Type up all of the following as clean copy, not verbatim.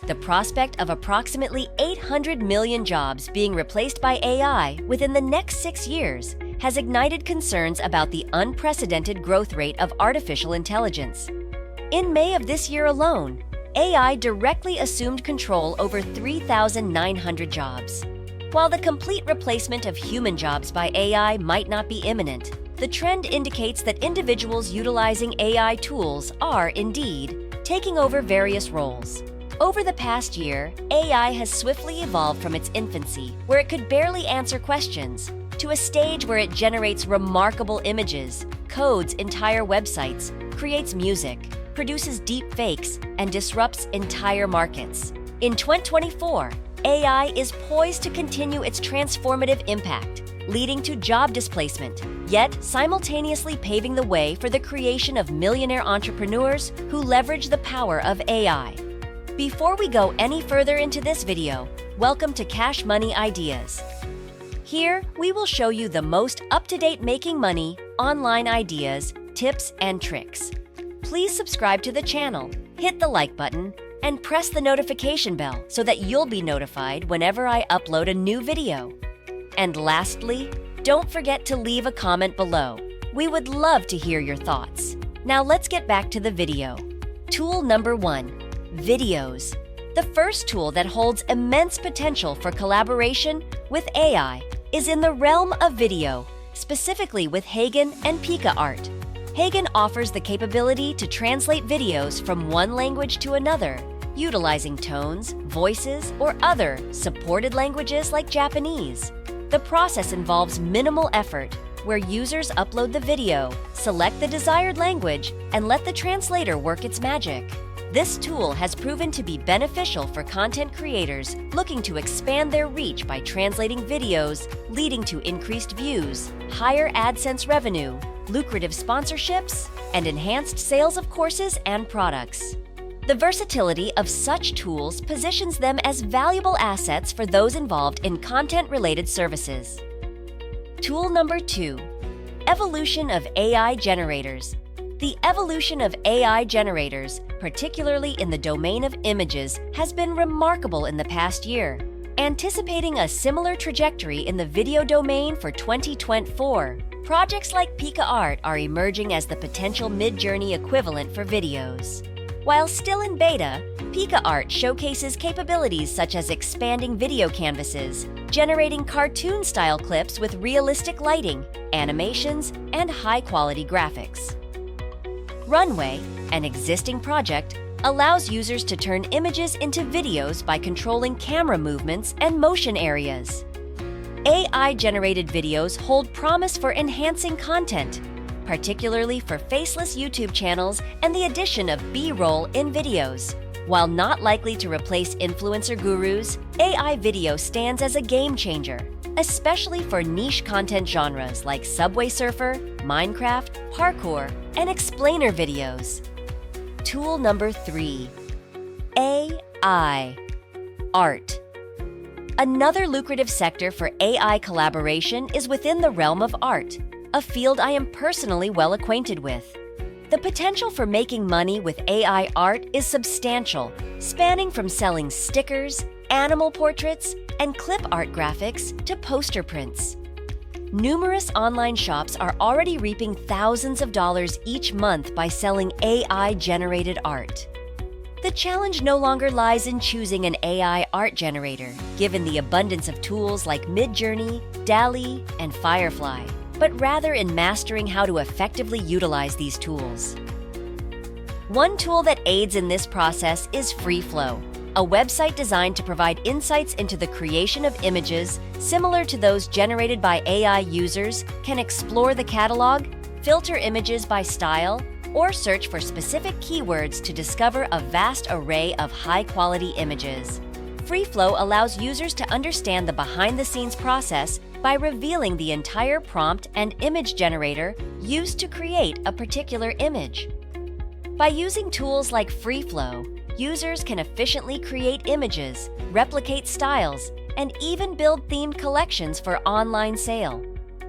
The prospect of approximately 800 million jobs being replaced by AI within the next 6 years has ignited concerns about the unprecedented growth rate of artificial intelligence. In May of this year alone, AI directly assumed control over 3,900 jobs. While the complete replacement of human jobs by AI might not be imminent, the trend indicates that individuals utilizing AI tools are, indeed, taking over various roles. Over the past year, AI has swiftly evolved from its infancy, where it could barely answer questions, to a stage where it generates remarkable images, codes entire websites, creates music, produces deep fakes, and disrupts entire markets. In 2024, AI is poised to continue its transformative impact, leading to job displacement, yet simultaneously paving the way for the creation of millionaire entrepreneurs who leverage the power of AI. Before we go any further into this video, welcome to Cash Money Ideas. Here, we will show you the most up-to-date making money, online ideas, tips, and tricks. Please subscribe to the channel, hit the like button, and press the notification bell so that you'll be notified whenever I upload a new video. And lastly, don't forget to leave a comment below. We would love to hear your thoughts. Now let's get back to the video. Tool number 1. Videos. The first tool that holds immense potential for collaboration with AI is in the realm of video, specifically with Hagen and PicaArt. Hagen offers the capability to translate videos from one language to another, utilizing tones, voices, or other supported languages like Japanese. The process involves minimal effort, where users upload the video, select the desired language, and let the translator work its magic. This tool has proven to be beneficial for content creators looking to expand their reach by translating videos, leading to increased views, higher AdSense revenue, lucrative sponsorships, and enhanced sales of courses and products. The versatility of such tools positions them as valuable assets for those involved in content-related services. Tool number 2. Evolution of AI generators. The evolution of AI generators, particularly in the domain of images, has been remarkable in the past year, anticipating a similar trajectory in the video domain for 2024. Projects like PicaArt are emerging as the potential Mid-Journey equivalent for videos. While still in beta, PicaArt showcases capabilities such as expanding video canvases, generating cartoon-style clips with realistic lighting, animations, and high-quality graphics. Runway, an existing project, allows users to turn images into videos by controlling camera movements and motion areas. AI-generated videos hold promise for enhancing content, particularly for faceless YouTube channels and the addition of B-roll in videos. While not likely to replace influencer gurus, AI video stands as a game changer, especially for niche content genres like Subway Surfer, Minecraft, parkour, and explainer videos. Tool number 3. AI. Art. Another lucrative sector for AI collaboration is within the realm of art, a field I am personally well acquainted with. The potential for making money with AI art is substantial, spanning from selling stickers, animal portraits, and clip art graphics to poster prints. Numerous online shops are already reaping thousands of dollars each month by selling AI-generated art. The challenge no longer lies in choosing an AI art generator, given the abundance of tools like Mid-Journey, DALL-E, and Firefly, but rather in mastering how to effectively utilize these tools. One tool that aids in this process is FreeFlow, a website designed to provide insights into the creation of images similar to those generated by AI. Users can explore the catalog, filter images by style, or search for specific keywords to discover a vast array of high-quality images. FreeFlow allows users to understand the behind-the-scenes process by revealing the entire prompt and image generator used to create a particular image. By using tools like FreeFlow, users can efficiently create images, replicate styles, and even build themed collections for online sale.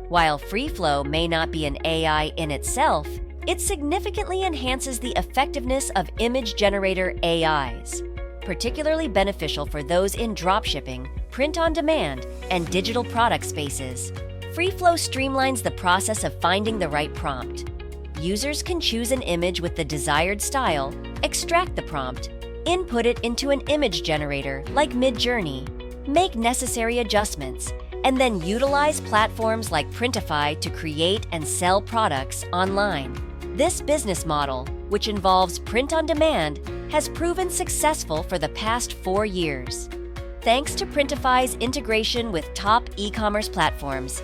While FreeFlow may not be an AI in itself, It significantly enhances the effectiveness of image generator AIs, particularly beneficial for those in dropshipping, print-on-demand, and digital product spaces. FreeFlow streamlines the process of finding the right prompt. Users can choose an image with the desired style, extract the prompt, input it into an image generator like Midjourney, make necessary adjustments, and then utilize platforms like Printify to create and sell products online. This business model, which involves print-on-demand, has proven successful for the past 4 years. Thanks to Printify's integration with top e-commerce platforms,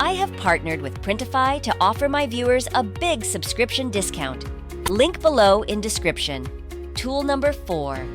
I have partnered with Printify to offer my viewers a big subscription discount. Link below in description. Tool number 4.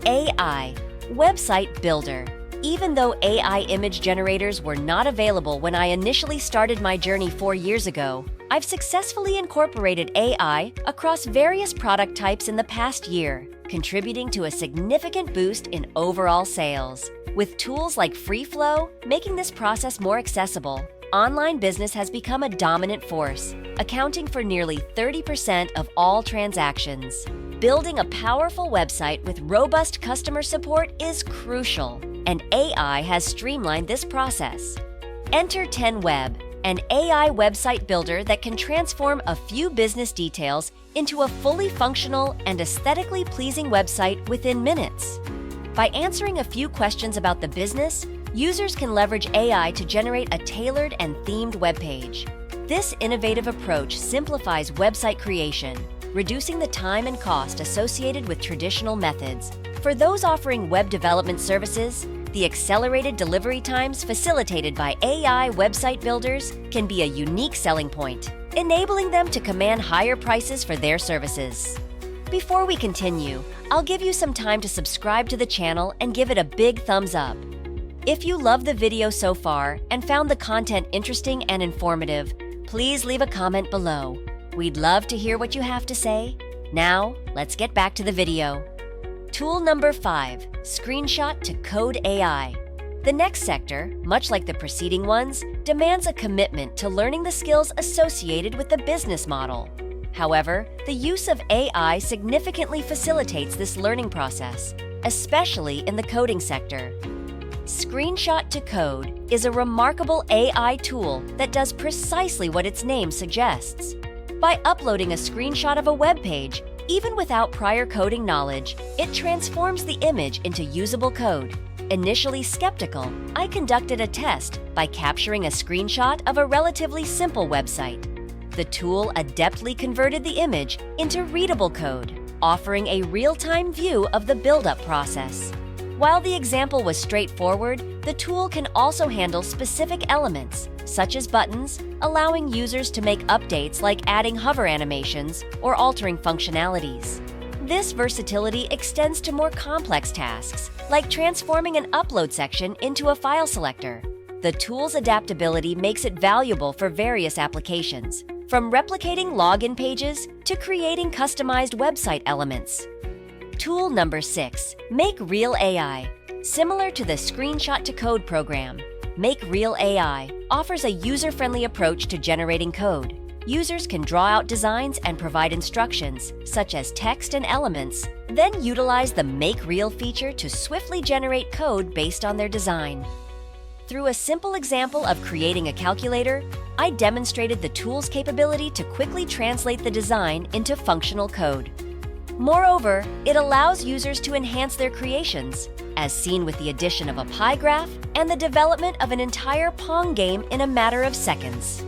AI Website Builder. Even though AI image generators were not available when I initially started my journey 4 years ago, I've successfully incorporated AI across various product types in the past year, contributing to a significant boost in overall sales. With tools like FreeFlow making this process more accessible, online business has become a dominant force, accounting for nearly 30% of all transactions. Building a powerful website with robust customer support is crucial, and AI has streamlined this process. Enter 10Web, an AI website builder that can transform a few business details into a fully functional and aesthetically pleasing website within minutes. By answering a few questions about the business, users can leverage AI to generate a tailored and themed web page. This innovative approach simplifies website creation, reducing the time and cost associated with traditional methods. For those offering web development services, the accelerated delivery times facilitated by AI website builders can be a unique selling point, enabling them to command higher prices for their services. Before we continue, I'll give you some time to subscribe to the channel and give it a big thumbs up. If you love the video so far and found the content interesting and informative, please leave a comment below. We'd love to hear what you have to say. Now, let's get back to the video. Tool number 5. Screenshot to Code AI. The next sector, much like the preceding ones, demands a commitment to learning the skills associated with the business model. However, the use of AI significantly facilitates this learning process, especially in the coding sector. Screenshot to Code is a remarkable AI tool that does precisely what its name suggests. By uploading a screenshot of a web page, even without prior coding knowledge, it transforms the image into usable code. Initially skeptical, I conducted a test by capturing a screenshot of a relatively simple website. The tool adeptly converted the image into readable code, offering a real-time view of the build-up process. While the example was straightforward, the tool can also handle specific elements, such as buttons, allowing users to make updates like adding hover animations or altering functionalities. This versatility extends to more complex tasks, like transforming an upload section into a file selector. The tool's adaptability makes it valuable for various applications, from replicating login pages to creating customized website elements. Tool number 6. Make Real AI. Similar to the Screenshot to Code program, Make Real AI offers a user-friendly approach to generating code. Users can draw out designs and provide instructions, such as text and elements, then utilize the Make Real feature to swiftly generate code based on their design. Through a simple example of creating a calculator, I demonstrated the tool's capability to quickly translate the design into functional code. Moreover, it allows users to enhance their creations, as seen with the addition of a pie graph and the development of an entire Pong game in a matter of seconds.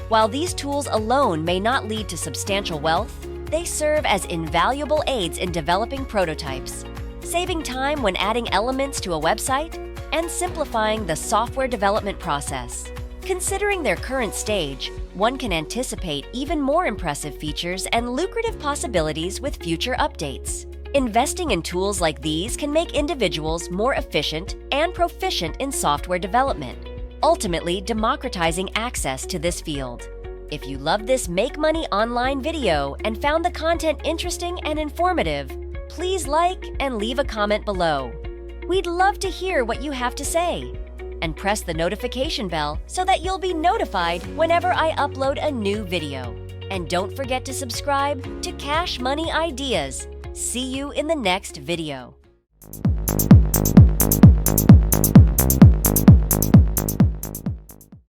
While these tools alone may not lead to substantial wealth, they serve as invaluable aids in developing prototypes, saving time when adding elements to a website, and simplifying the software development process. Considering their current stage, one can anticipate even more impressive features and lucrative possibilities with future updates. Investing in tools like these can make individuals more efficient and proficient in software development, ultimately democratizing access to this field. If you loved this Make Money Online video and found the content interesting and informative, please like and leave a comment below. We'd love to hear what you have to say. And press the notification bell so that you'll be notified whenever I upload a new video. And don't forget to subscribe to Cash Money Ideas. See you in the next video.